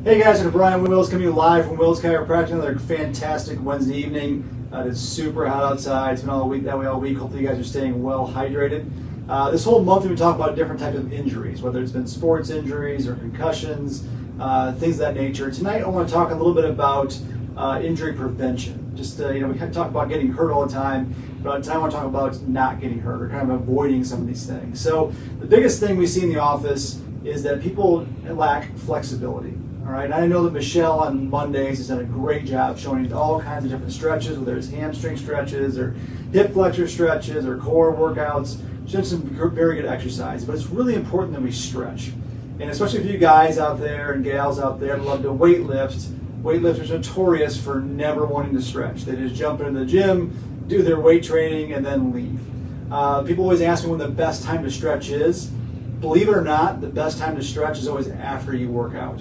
Hey guys, it's Brian Wills coming to you live from Wills Chiropractic. Another fantastic Wednesday evening. It's super hot outside. It's been all week that way all week. Hopefully you guys are staying well hydrated. This whole month we've been talking about different types of injuries, whether it's been sports injuries or concussions, things of that nature. Tonight I want to talk a little bit about injury prevention. Just we kind of talk about getting hurt all the time, but tonight I want to talk about not getting hurt or kind of avoiding some of these things. So the biggest thing we see in the office is that people lack flexibility. All right, I know that Michelle on Mondays has done a great job showing all kinds of different stretches, whether it's hamstring stretches or hip flexor stretches or core workouts. She's done some very good exercise, but it's really important that we stretch. And especially for you guys out there and gals out there that love to weight lift, weightlifters are notorious for never wanting to stretch. They just jump into the gym, do their weight training, and then leave. People always ask me when the best time to stretch is. Believe it or not, the best time to stretch is always after you work out.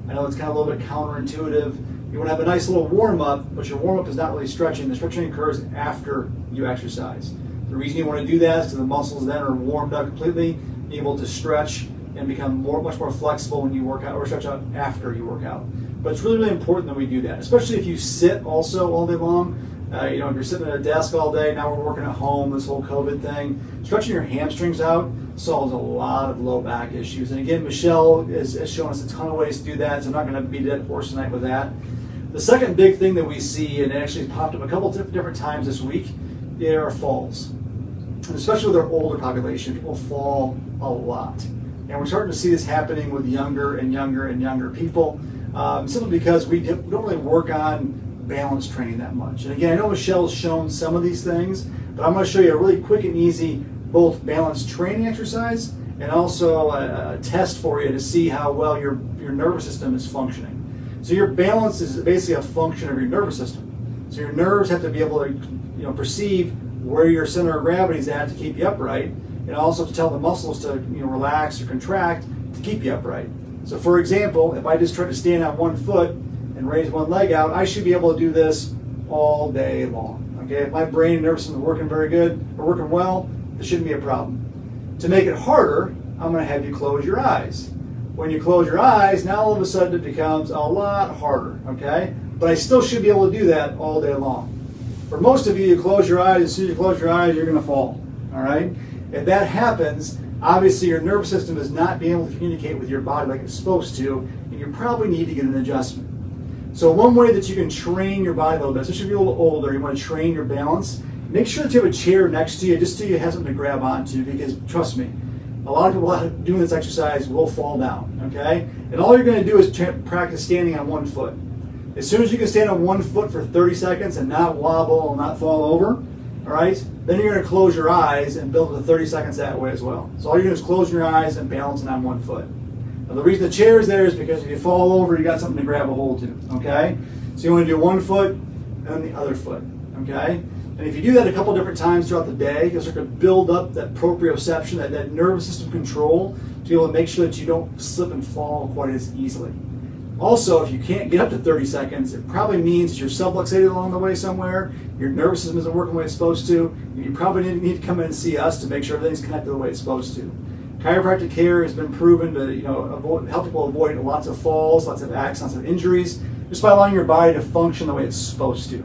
I know it's kind of a little bit counterintuitive. You want to have a nice little warm-up, but your warm-up is not really stretching. The stretching occurs after you exercise. The reason you want to do that is because the muscles then are warmed up completely, able to stretch and become much more flexible when you work out or stretch out after you work out. But it's really, really important that we do that, especially if you sit also all day long. If you're sitting at a desk all day, now we're working at home, this whole COVID thing, stretching your hamstrings out solves a lot of low back issues. And again, Michelle has shown us a ton of ways to do that, so I'm not going to beat a dead horse tonight with that. The second big thing that we see, and it actually popped up a couple different times this week, are falls. And especially with our older population, people fall a lot. And we're starting to see this happening with younger and younger and younger people, simply because we don't really work on balance training that much. And again, I know Michelle's shown some of these things, but I'm going to show you a really quick and easy both balance training exercise and also a test for you to see how well your nervous system is functioning. So your balance is basically a function of your nervous system. So your nerves have to be able to perceive where your center of gravity is at to keep you upright, and also to tell the muscles to relax or contract to keep you upright. So for example, if I just try to stand on one foot and raise one leg out, I should be able to do this all day long. Okay, if my brain and nervous system are working very good or working well, this shouldn't be a problem. To make it harder, I'm going to have you close your eyes. When you close your eyes, now all of a sudden it becomes a lot harder, okay? But I still should be able to do that all day long. For most of you, you close your eyes, as soon as you close your eyes, you're going to fall, all right? If that happens, obviously your nervous system is not being able to communicate with your body like it's supposed to, and you probably need to get an adjustment. So one way that you can train your body a little bit, especially if you're a little older, you want to train your balance, make sure that you have a chair next to you just so you have something to grab onto, because trust me, a lot of people doing this exercise will fall down, okay? And all you're going to do is practice standing on one foot. As soon as you can stand on one foot for 30 seconds and not wobble and not fall over, all right, then you're going to close your eyes and build the 30 seconds that way as well. So all you're doing is closing your eyes and balancing on one foot. Now the reason the chair is there is because if you fall over, you got something to grab a hold to, okay? So you want to do one foot and then the other foot, okay? And if you do that a couple different times throughout the day, you'll start to build up that proprioception, that nervous system control, to be able to make sure that you don't slip and fall quite as easily. Also, if you can't get up to 30 seconds, it probably means you're subluxated along the way somewhere, your nervous system isn't working the way it's supposed to, and you probably need to come in and see us to make sure everything's connected the way it's supposed to. Chiropractic care has been proven to help people avoid lots of falls, lots of accidents, lots of injuries, just by allowing your body to function the way it's supposed to.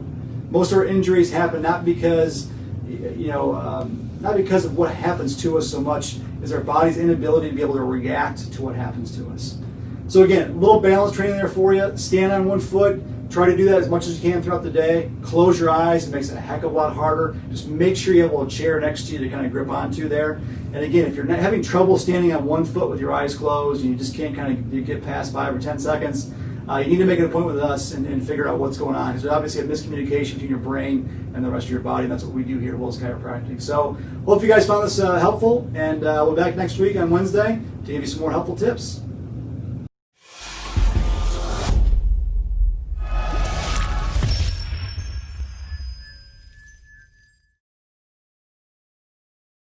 Most of our injuries happen not because of what happens to us so much as our body's inability to be able to react to what happens to us. So again, a little balance training there for you. Stand on one foot. Try to do that as much as you can throughout the day. Close your eyes. It makes it a heck of a lot harder. Just make sure you have a little chair next to you to kind of grip onto there. And again, if you're not having trouble standing on one foot with your eyes closed and you just can't you get past 5 or 10 seconds, you need to make an appointment with us and figure out what's going on. Because there's obviously a miscommunication between your brain and the rest of your body, and that's what we do here at Wills Chiropractic. So hope you guys found this helpful, and we'll be back next week on Wednesday to give you some more helpful tips.